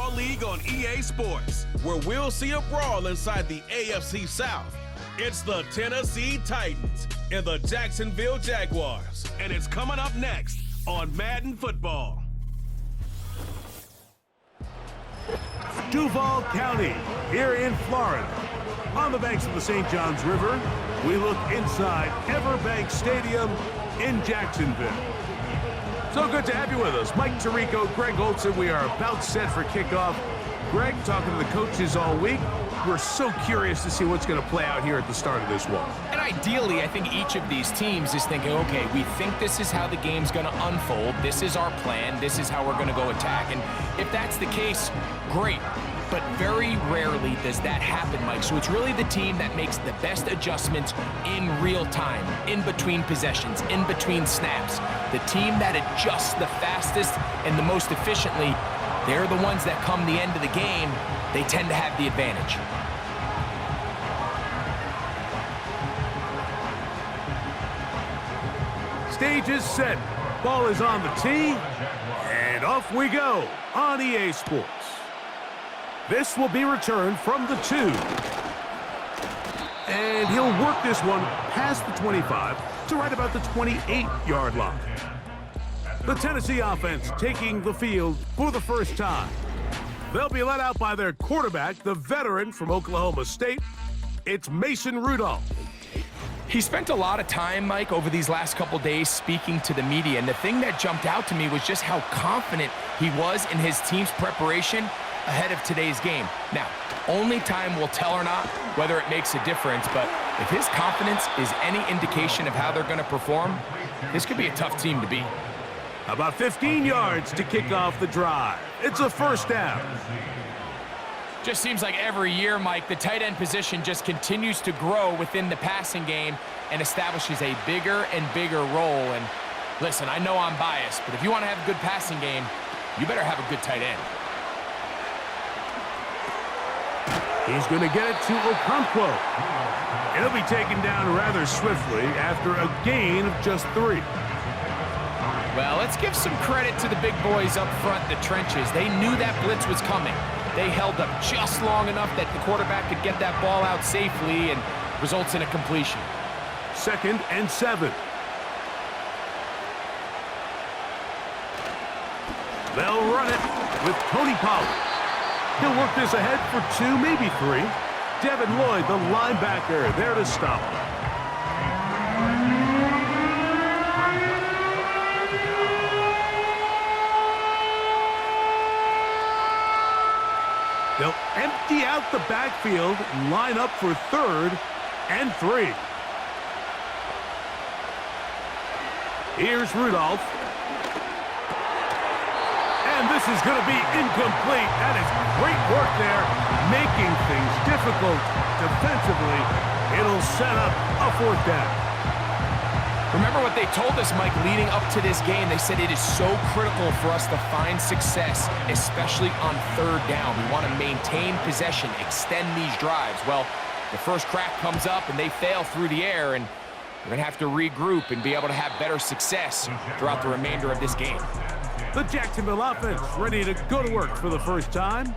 Football League on EA Sports, where we'll see a brawl inside the AFC South. It's the Tennessee Titans and the Jacksonville Jaguars, and it's coming up next on Madden Football. Duval County, here in Florida. On the banks of the St. Johns River, we look inside Everbank Stadium in Jacksonville. So good to have you with us. Mike Tirico, Greg Olson, we are about set for kickoff. Greg, talking to the coaches all week. We're so curious to see what's going to play out here at the start of this one. And ideally, I think each of these teams is thinking, okay, we think this is how the game's going to unfold. This is our plan. This is how we're going to go attack. And if that's the case, great. But very rarely does that happen, Mike. So it's really the team that makes the best adjustments in real time, in between possessions, in between snaps. The team that adjusts the fastest and the most efficiently, they're the ones that come the end of the game, they tend to have the advantage. Stage is set. Ball is on the tee. And off we go on EA Sports. This will be returned from the 2. And he'll work this one past the 25 to right about the 28-yard line. The Tennessee offense taking the field for the first time. They'll be led out by their quarterback, the veteran from Oklahoma State. It's Mason Rudolph. He spent a lot of time, Mike, over these last couple days speaking to the media, and the thing that jumped out to me was just how confident he was in his team's preparation ahead of today's game. Now, only time will tell or not whether it makes a difference, but if his confidence is any indication of how they're going to perform, this could be a tough team to beat. About 15 yards to kick off the drive. It's a first down. Just seems like every year, Mike, the tight end position just continues to grow within the passing game and establishes a bigger and bigger role. And listen, I know I'm biased, but if you want to have a good passing game, you better have a good tight end. He's going to get it to Okonkwo. It'll be taken down rather swiftly after a gain of just 3. Well, let's give some credit to the big boys up front in the trenches. They knew that blitz was coming. They held up just long enough that the quarterback could get that ball out safely and results in a completion. 2nd and 7. They'll run it with Tony Pollard. He'll work this ahead for 2, maybe 3. Devin Lloyd, the linebacker, there to stop him. They'll empty out the backfield and line up for 3rd and 3. Here's Rudolph. And this is going to be incomplete. That is great work there, making things difficult defensively. It'll set up a 4th down. Remember what they told us, Mike, leading up to this game. They said it is so critical for us to find success, especially on 3rd down. We want to maintain possession, extend these drives. Well, the first crack comes up and they fail through the air, and we're going to have to regroup and be able to have better success throughout the remainder of this game. The Jacksonville offense ready to go to work for the first time.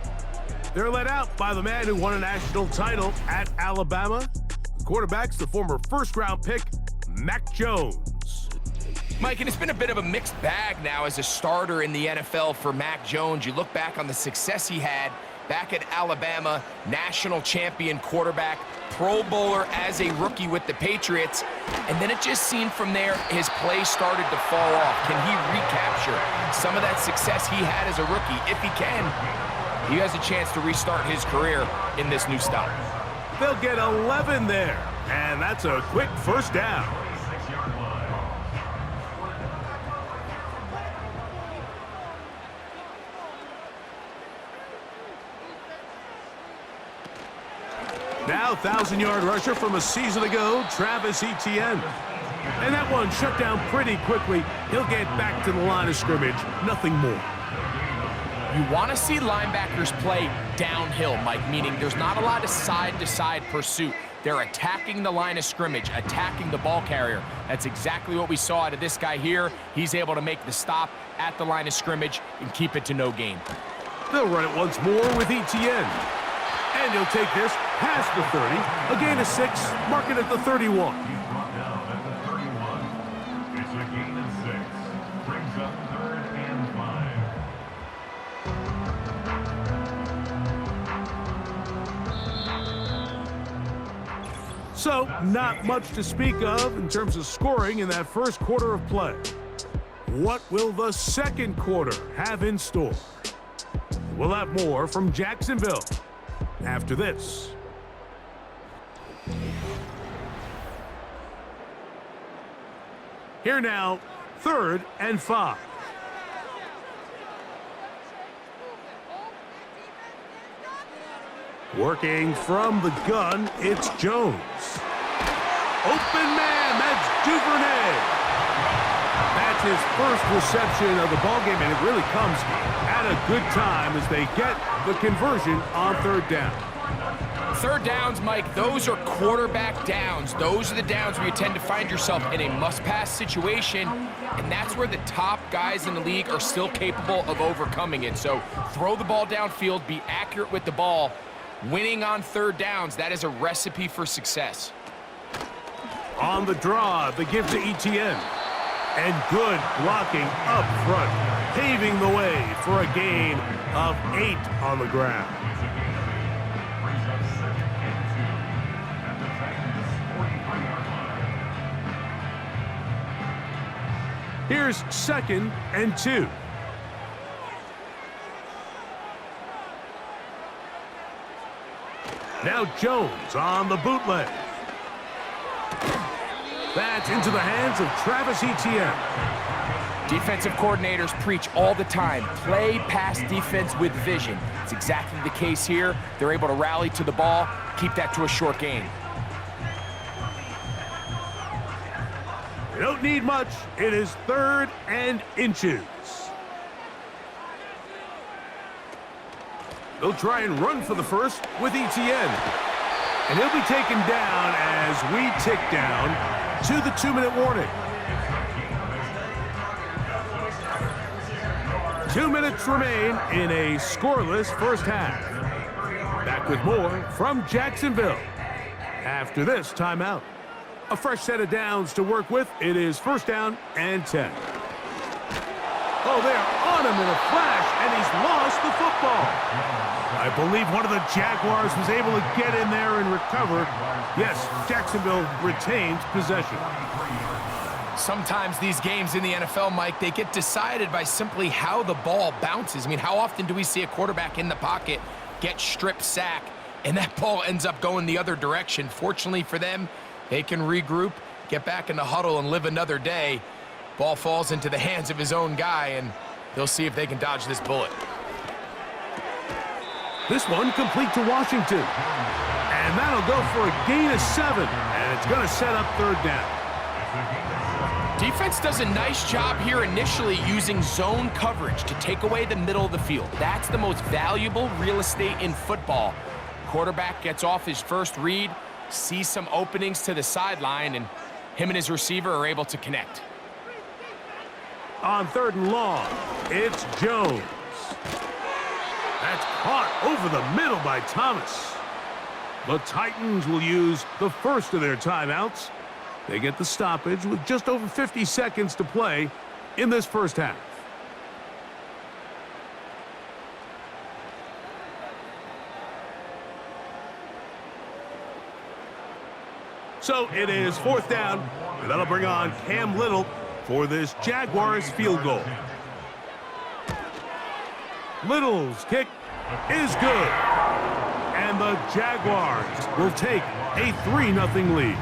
They're led out by the man who won a national title at Alabama. Quarterback's the former first-round pick, Mac Jones. Mike, and it's been a bit of a mixed bag now as a starter in the NFL for Mac Jones. You look back on the success he had back at Alabama, national champion quarterback, Pro Bowler as a rookie with the Patriots, and then it just seemed from there his play started to fall off. Can he recapture some of that success he had as a rookie? If he can, he has a chance to restart his career in this new style. They'll get 11 there, and that's a quick first down. Now, 1,000-yard rusher from a season ago, Travis Etienne. And that one shut down pretty quickly. He'll get back to the line of scrimmage, nothing more. You want to see linebackers play downhill, Mike, meaning there's not a lot of side-to-side pursuit. They're attacking the line of scrimmage, attacking the ball carrier. That's exactly what we saw out of this guy here. He's able to make the stop at the line of scrimmage and keep it to no gain. They'll run it once more with Etienne. And he'll take this past the 30, a gain of 6, mark it at the 31. He's brought down at the 31. It's a gain of 6. Brings up 3rd and 5. So, not much to speak of in terms of scoring in that first quarter of play. What will the second quarter have in store? We'll have more from Jacksonville after this. Here now, 3rd and 5. Working from the gun, it's Jones. Open man, that's Duvernay. That's his first reception of the ballgame, and it really comes at a good time as they get the conversion on 3rd down. 3rd downs, Mike, those are quarterback downs. Those are the downs where you tend to find yourself in a must-pass situation, and that's where the top guys in the league are still capable of overcoming it. So throw the ball downfield, be accurate with the ball. Winning on 3rd downs, that is a recipe for success. On the draw, the give to Etienne. And good blocking up front, paving the way for a gain of 8 on the ground. Brings up 2nd and 2 at the Titans' 43-yard line. Here's 2nd and 2. Now Jones on the bootleg. That's into the hands of Travis Etienne. Defensive coordinators preach all the time, play pass defense with vision. It's exactly the case here. They're able to rally to the ball, keep that to a short gain. They don't need much. It is 3rd and inches. They'll try and run for the first with Etienne. And he'll be taken down as we tick down to the 2-minute warning. 2 minutes remain in a scoreless first half. Back with more from Jacksonville after this timeout. A fresh set of downs to work with. It is 1st down and 10. Oh, they're on him in a flash, and he's lost the football. I believe one of the Jaguars was able to get in there and recover. Yes, Jacksonville retains possession. Sometimes these games in the NFL, Mike, they get decided by simply how the ball bounces. I mean, how often do we see a quarterback in the pocket get strip sack, and that ball ends up going the other direction? Fortunately for them, they can regroup, get back in the huddle, and live another day. Ball falls into the hands of his own guy, and they'll see if they can dodge this bullet. This one complete to Washington. And that'll go for a gain of 7. And it's going to set up 3rd down. Defense does a nice job here initially using zone coverage to take away the middle of the field. That's the most valuable real estate in football. Quarterback gets off his first read, sees some openings to the sideline, and him and his receiver are able to connect. On 3rd and long, it's Jones. That's caught over the middle by Thomas. The Titans will use the first of their timeouts. They get the stoppage with just over 50 seconds to play in this first half. So it is 4th down, and that'll bring on Cam Little for this Jaguars field goal. Little's kick is good. And the Jaguars will take a 3-0 lead.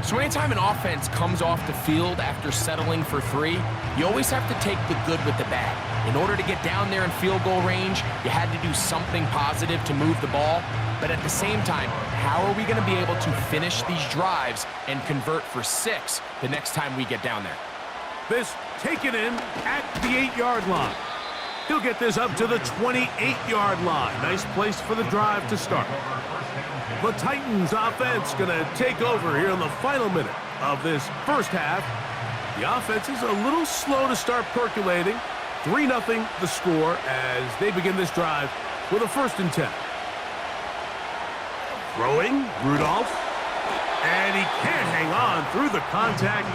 So anytime an offense comes off the field after settling for 3, you always have to take the good with the bad. In order to get down there in field goal range, you had to do something positive to move the ball. But at the same time, how are we going to be able to finish these drives and convert for 6 the next time we get down there? This taken in at the 8-yard line. He'll get this up to the 28-yard line. Nice place for the drive to start. The Titans offense going to take over here in the final minute of this first half. The offense is a little slow to start percolating. 3-0 the score as they begin this drive with a 1st and 10. Throwing, Rudolph. And he can't hang on through the contact.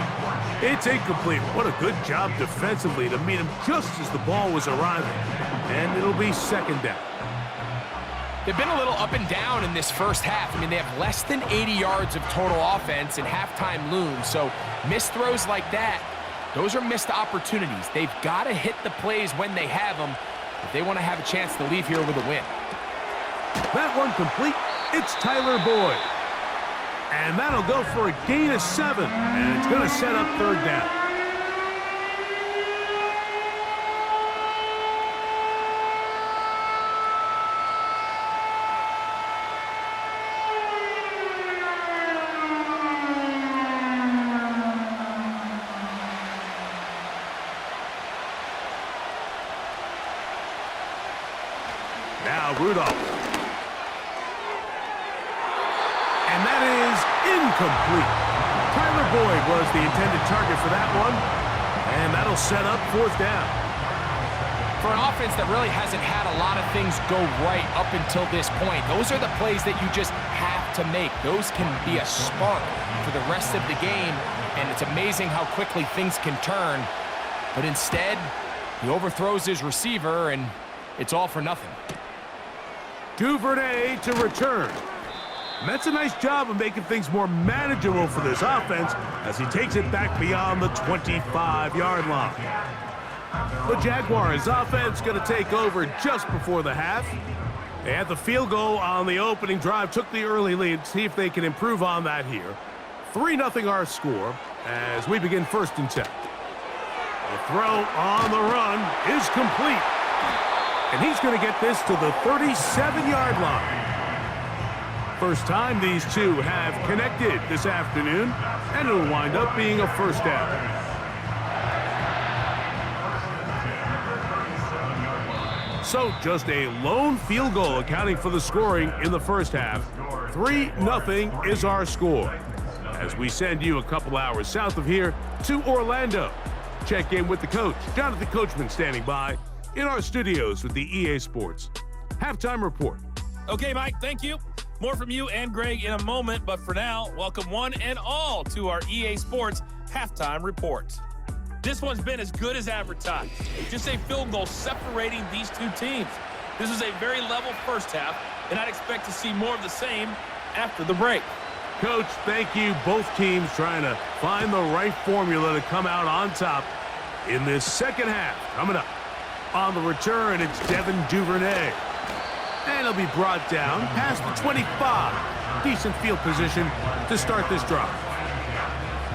It's incomplete. What a good job defensively to meet him just as the ball was arriving. And it'll be 2nd down. They've been a little up and down in this first half. I mean, they have less than 80 yards of total offense and halftime looms. So missed throws like that, those are missed opportunities. They've got to hit the plays when they have them if they want to have a chance to leave here with a win. That one complete. It's Tyler Boyd. And that'll go for a gain of 7. And it's going to set up 3rd down. Now Rudolph. And that is incomplete. Tyler Boyd was the intended target for that one. And that'll set up 4th down. For an offense that really hasn't had a lot of things go right up until this point, those are the plays that you just have to make. Those can be a spark for the rest of the game, and it's amazing how quickly things can turn. But instead, he overthrows his receiver, and it's all for nothing. Duvernay to return. And that's a nice job of making things more manageable for this offense as he takes it back beyond the 25-yard line. The Jaguars offense going to take over just before the half. They had the field goal on the opening drive, took the early lead. See if they can improve on that here. 3-0 our score as we begin 1st and 10. The throw on the run is complete. And he's going to get this to the 37-yard line. First time these two have connected this afternoon, and it'll wind up being a 1st down. So just a lone field goal accounting for the scoring in the first half. 3-0 is our score. As we send you a couple hours south of here to Orlando. Check in with the coach, Jonathan Coachman, standing by in our studios with the EA Sports Halftime Report. Okay, Mike, thank you. More from you and Greg in a moment, but for now, welcome one and all to our EA Sports Halftime Report. This one's been as good as advertised. Just a field goal separating these two teams. This is a very level first half, and I'd expect to see more of the same after the break. Coach, thank you. Both teams trying to find the right formula to come out on top in this second half. Coming up on the return, it's Devin Duvernay. And he'll be brought down past the 25. Decent field position to start this drive.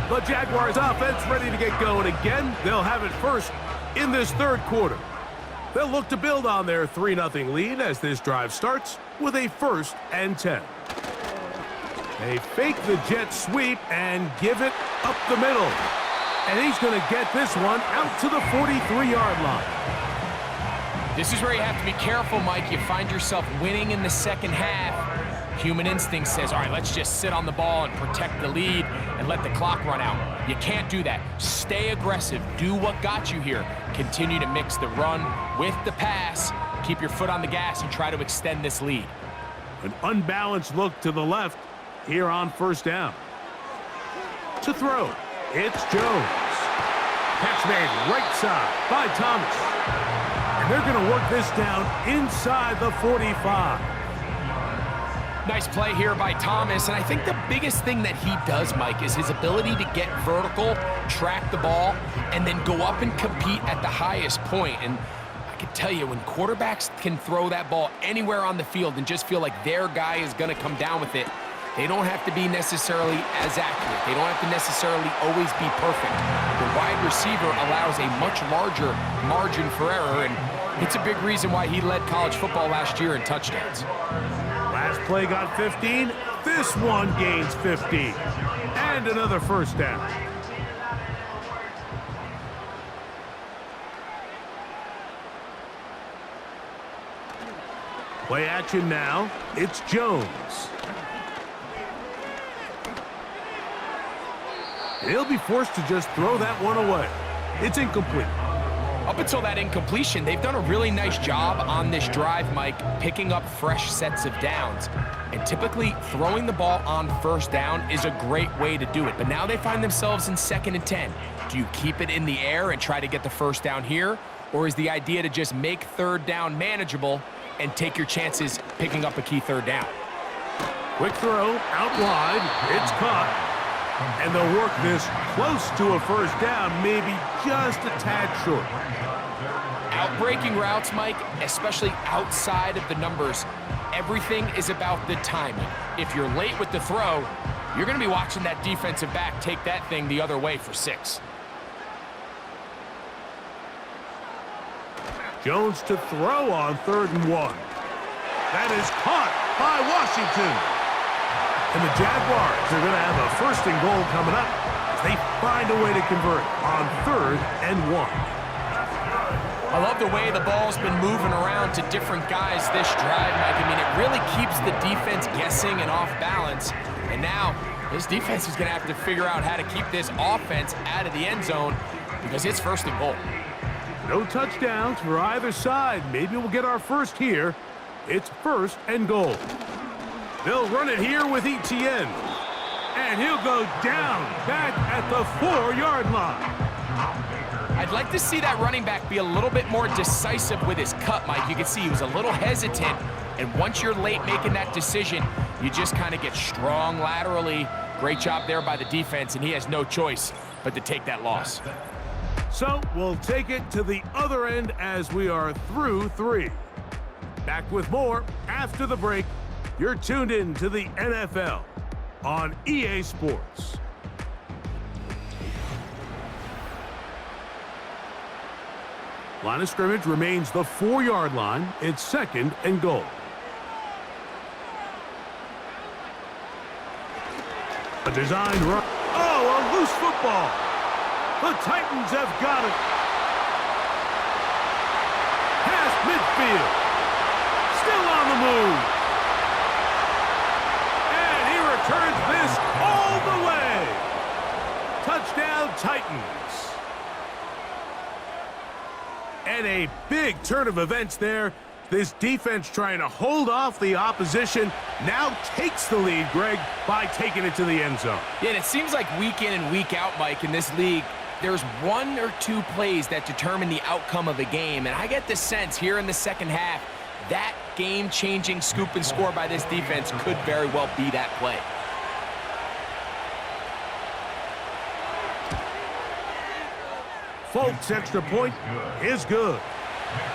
The Jaguars offense ready to get going again. They'll have it first in this 3rd quarter. They'll look to build on their 3-0 lead as this drive starts with a 1st and 10. They fake the jet sweep and give it up the middle. And he's going to get this one out to the 43-yard line. This is where you have to be careful, Mike. You find yourself winning in the second half. Human instinct says, all right, let's just sit on the ball and protect the lead and let the clock run out. You can't do that. Stay aggressive. Do what got you here. Continue to mix the run with the pass. Keep your foot on the gas and try to extend this lead. An unbalanced look to the left here on 1st down. To throw, it's Jones. Catch made right side by Thomas. And they're going to work this down inside the 45. Nice play here by Thomas, and I think the biggest thing that he does, Mike, is his ability to get vertical, track the ball, and then go up and compete at the highest point. And I can tell you, when quarterbacks can throw that ball anywhere on the field and just feel like their guy is going to come down with it, they don't have to be necessarily as accurate. They don't have to necessarily always be perfect. The wide receiver allows a much larger margin for error, and it's a big reason why he led college football last year in touchdowns. Last play got 15. This one gains 15. And another 1st down. Play action now. It's Jones. He'll be forced to just throw that one away. It's incomplete. Up until that incompletion, they've done a really nice job on this drive, Mike, picking up fresh sets of downs. And typically, throwing the ball on first down is a great way to do it. But now they find themselves in 2nd and 10. Do you keep it in the air and try to get the first down here? Or is the idea to just make 3rd down manageable and take your chances picking up a key 3rd down? Quick throw, out wide, it's caught. And they'll work this close to a first down, maybe just a tad short. Outbreaking routes, Mike, especially outside of the numbers, everything is about the timing. If you're late with the throw, you're going to be watching that defensive back take that thing the other way for 6. Jones to throw on 3rd and 1. That is caught by Washington. And the Jaguars are going to have a 1st and goal coming up as they find a way to convert on 3rd and 1. I love the way the ball's been moving around to different guys this drive, Mike. I mean, it really keeps the defense guessing and off balance. And now this defense is going to have to figure out how to keep this offense out of the end zone because it's 1st and goal. No touchdowns for either side. Maybe we'll get our first here. It's 1st and goal. They'll run it here with Etienne. And he'll go down back at the 4-yard line. I'd like to see that running back be a little bit more decisive with his cut, Mike. You can see he was a little hesitant. And once you're late making that decision, you just kind of get strong laterally. Great job there by the defense, and he has no choice but to take that loss. So we'll take it to the other end as we are through 3. Back with more after the break. You're tuned in to the NFL on EA Sports. Line of scrimmage remains the 4-yard line. It's 2nd and goal. A designed run. Oh, a loose football. The Titans have got it. Past midfield. Still on the move. And he returns this all the way. Touchdown, Titans. And a big turn of events there. This defense trying to hold off the opposition now takes the lead, Greg, by taking it to the end zone. Yeah, and it seems like week in and week out, Mike, in this league, there's 1 or 2 plays that determine the outcome of a game. And I get the sense here in the second half, that game-changing scoop and score by this defense could very well be that play. Folks' extra point is good.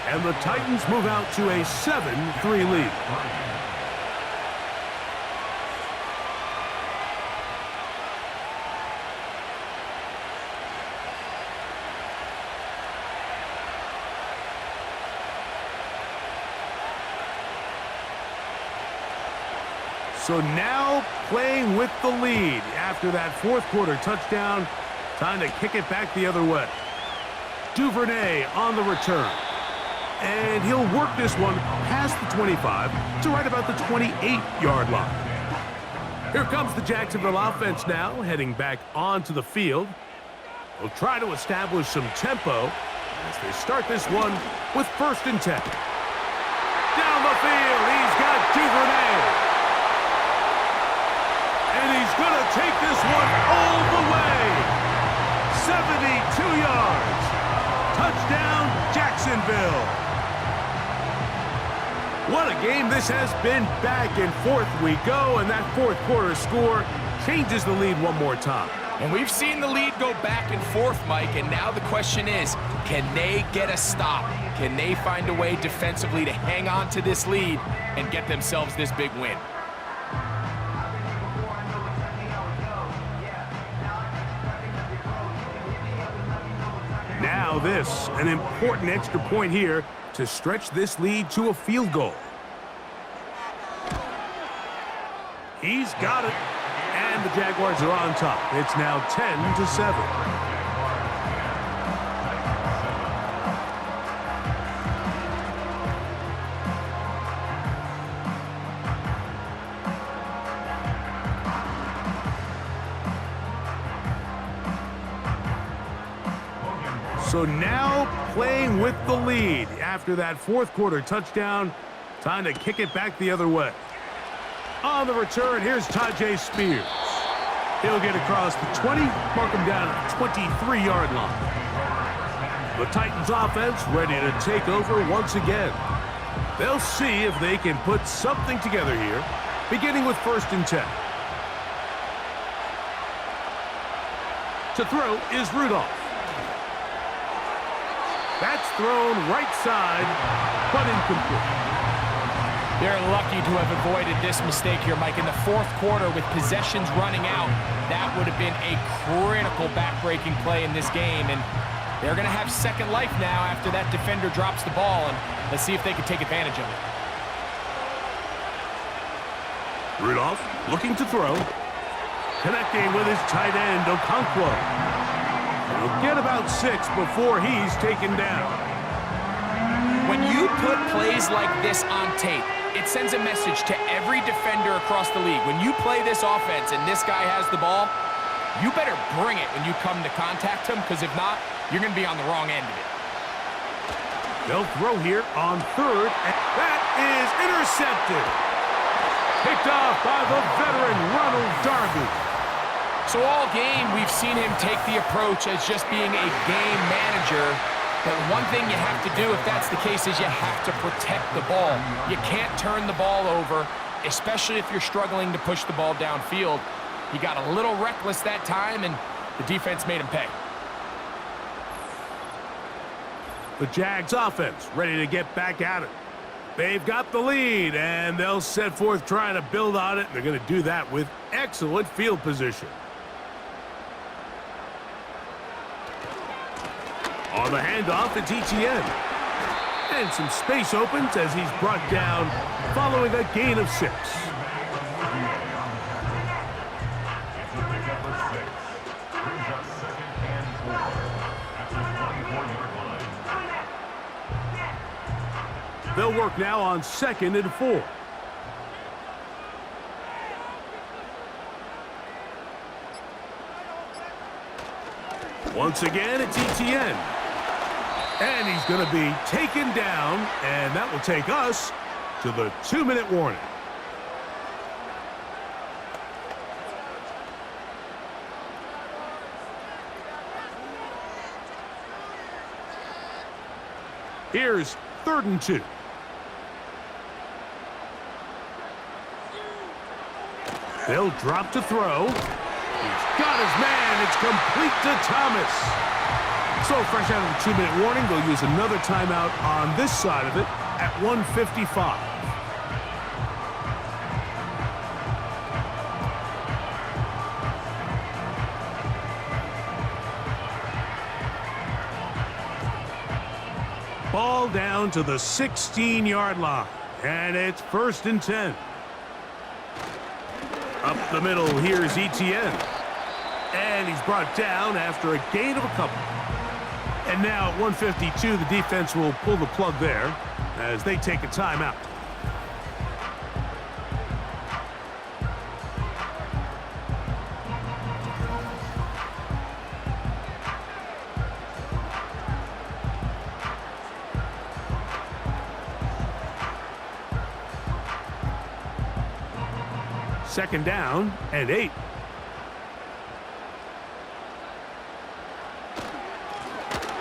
And the Titans move out to a 7-3 lead. So now playing with the lead after that 4th quarter touchdown. Time to kick it back the other way. Duvernay on the return. And he'll work this one past the 25 to right about the 28-yard line. Here comes the Jacksonville offense now, heading back onto the field. They'll try to establish some tempo as they start this one with 1st and 10. Down the field, he's got Duvernay. And he's going to take this one all the way. 72 yards. Touchdown, Jacksonville. What a game this has been. Back and forth we go, and that 4th quarter score changes the lead one more time. And we've seen the lead go back and forth, Mike, and now the question is, can they get a stop? Can they find a way defensively to hang on to this lead and get themselves this big win? Now this, an important extra point here to stretch this lead to a field goal. He's got it. And the Jaguars are on top. It's now 10-7. So now playing with the lead after that fourth quarter touchdown. Time to kick it back the other way. On the return, here's TIAA Spears. He'll get across the 20, mark him down at the 23-yard line. The Titans offense ready to take over once again. They'll see if they can put something together here, beginning with 1st and 10. To throw is Rudolph. That's thrown right side, but incomplete. They're lucky to have avoided this mistake here, Mike. In the fourth quarter, with possessions running out, that would have been a critical back-breaking play in this game. And they're going to have second life now after that defender drops the ball. And let's see if they can take advantage of it. Rudolph looking to throw. Connecting with his tight end, Okonkwo. He'll get about 6 before he's taken down. When you put plays like this on tape, it sends a message to every defender across the league. When you play this offense and this guy has the ball, you better bring it when you come to contact him, because if not, you're going to be on the wrong end of it. They'll throw here on 3rd, and that is intercepted. Picked off by the veteran Ronald Darby. So all game, we've seen him take the approach as just being a game manager. But one thing you have to do, if that's the case, is you have to protect the ball. You can't turn the ball over, especially if you're struggling to push the ball downfield. He got a little reckless that time, and the defense made him pay. The Jags offense ready to get back at it. They've got the lead, and they'll set forth trying to build on it. They're going to do that with excellent field position. On the handoff, it's ETN. And some space opens as he's brought down following a gain of 6. They'll work now on 2nd and 4. Once again, it's ETN. And he's going to be taken down, and that will take us to the 2-minute warning. Here's 3rd and 2. They'll drop to throw. He's got his man. It's complete to Thomas. So fresh out of the 2-minute warning, they'll use another timeout on this side of it at 1:55. Ball down to the 16-yard line, and it's 1st and 10. Up the middle, here's ETN. And he's brought down after a gain of a couple. And now at 1:52, the defense will pull the plug there as they take a timeout. Second down and 8.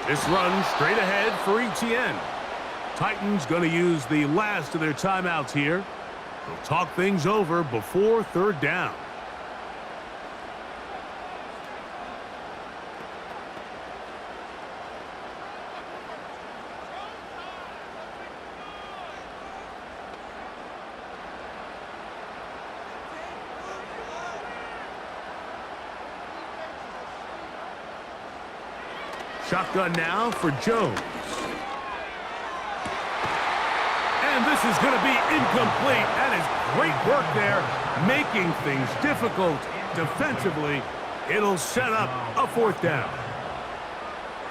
This run straight ahead for ETN. Titans going to use the last of their timeouts here. They'll talk things over before 3rd down. Shotgun now for Jones. And this is going to be incomplete. That is great work there, making things difficult defensively. It'll set up a 4th down.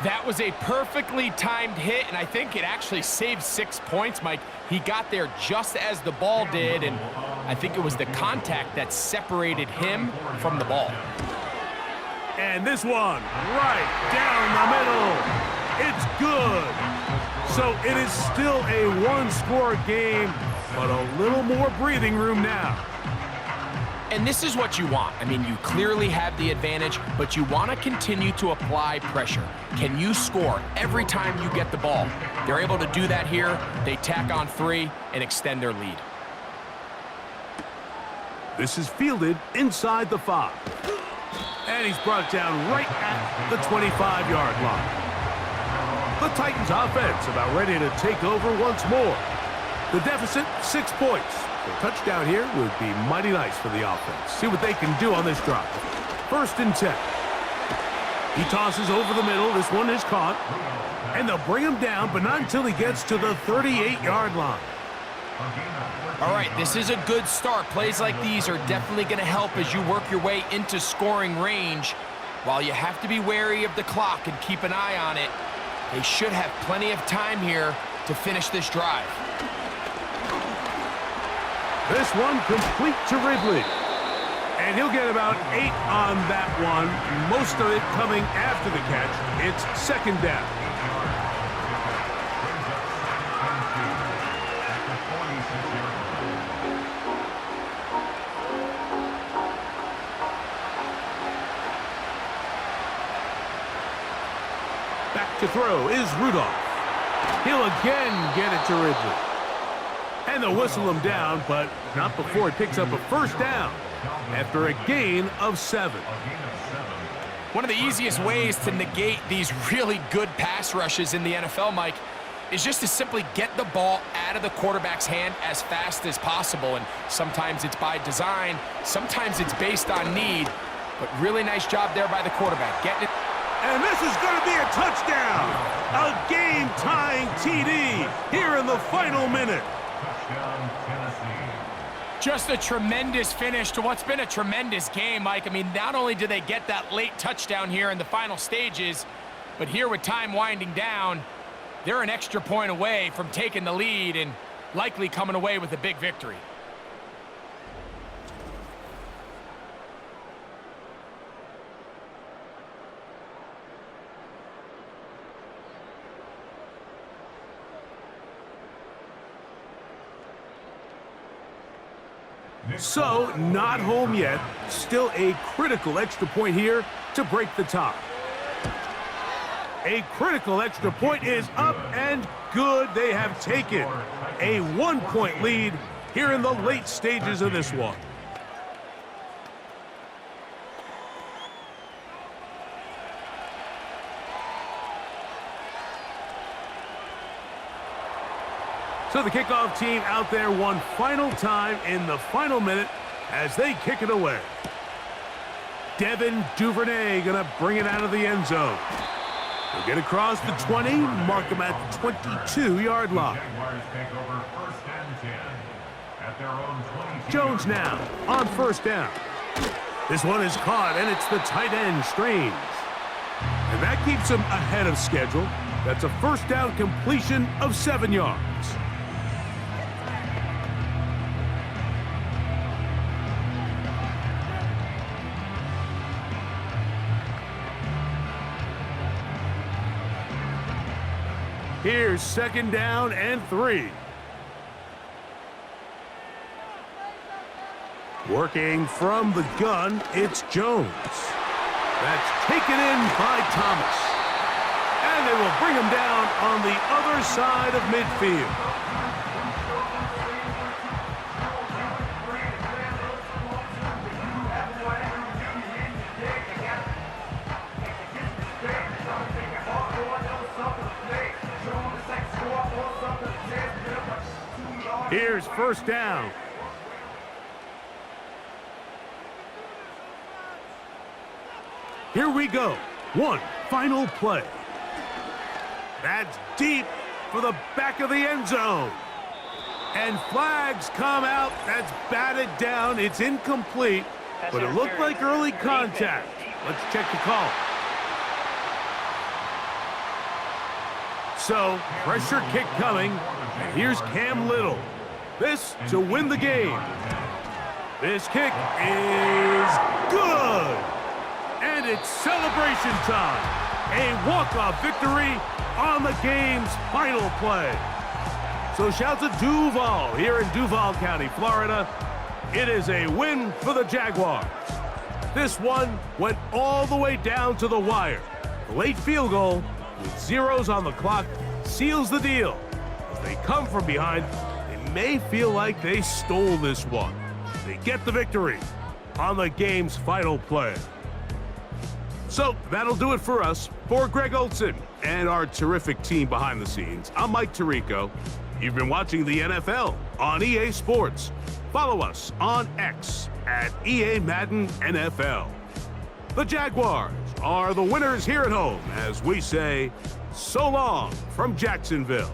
That was a perfectly timed hit, and I think it actually saved 6 points, Mike. He got there just as the ball did, and I think it was the contact that separated him from the ball. And this one right down the middle. It's good. So it is still a one-score game, but a little more breathing room now. And this is what you want. I mean, you clearly have the advantage, but you want to continue to apply pressure. Can you score every time you get the ball? They're able to do that here. They tack on 3 and extend their lead. This is fielded inside the 5. And he's brought down right at the 25-yard line. The Titans offense about ready to take over once more. The deficit, 6 points. A touchdown here would be mighty nice for the offense. See what they can do on this drive. 1st and 10. He tosses over the middle. This one is caught. And they'll bring him down, but not until he gets to the 38-yard line. All right, this is a good start. Plays like these are definitely going to help as you work your way into scoring range. While you have to be wary of the clock and keep an eye on it, they should have plenty of time here to finish this drive. This one complete to Ridley. And he'll get about 8 on that one. Most of it coming after the catch. It's 2nd down. Back to throw is Rudolph. He'll again get it to Ridley. And they'll whistle him down, but not before he picks up a 1st down after a gain of 7. One of the easiest ways to negate these really good pass rushes in the NFL, Mike, is just to simply get the ball out of the quarterback's hand as fast as possible. And sometimes it's by design, sometimes it's based on need, but really nice job there by the quarterback, getting it. And this is going to be a touchdown. A game-tying TD here in the final minute. Just a tremendous finish to what's been a tremendous game, Mike. I mean, not only do they get that late touchdown here in the final stages, but here with time winding down, they're an extra point away from taking the lead and likely coming away with a big victory. So, not home yet. Still a critical extra point here to break the tie. A critical extra point is up and good. They have taken a 1-point lead here in the late stages of this one. So the kickoff team out there one final time in the final minute as they kick it away. Devin Duvernay going to bring it out of the end zone. He'll get across the 20, mark him at the 22-yard line. Jones now on 1st down. This one is caught, and it's the tight end, Strange. And that keeps him ahead of schedule. That's a 1st down completion of 7 yards. Here's 2nd down and 3. Working from the gun, it's Jones. That's taken in by Thomas. And they will bring him down on the other side of midfield. Here's 1st down. Here we go. One final play. That's deep for the back of the end zone. And flags come out. That's batted down. It's incomplete, but it looked like early contact. Let's check the call. So, pressure kick coming. And here's Cam Little. This to win the game. This kick is good. And it's celebration time. a walk-off victory on the game's final play. So shout to Duval here in Duval County, Florida. It is a win for the Jaguars. This one went all the way down to the wire. The late field goal with zeros on the clock seals the deal. As they come from behind, they may feel like they stole this one. They get the victory on the game's final play. So that'll do it for us. For Greg Olson and our terrific team behind the scenes, I'm Mike Tirico. You've been watching the NFL on EA Sports. Follow us on X at EA Madden NFL. The Jaguars are the winners here at home as we say so long from Jacksonville.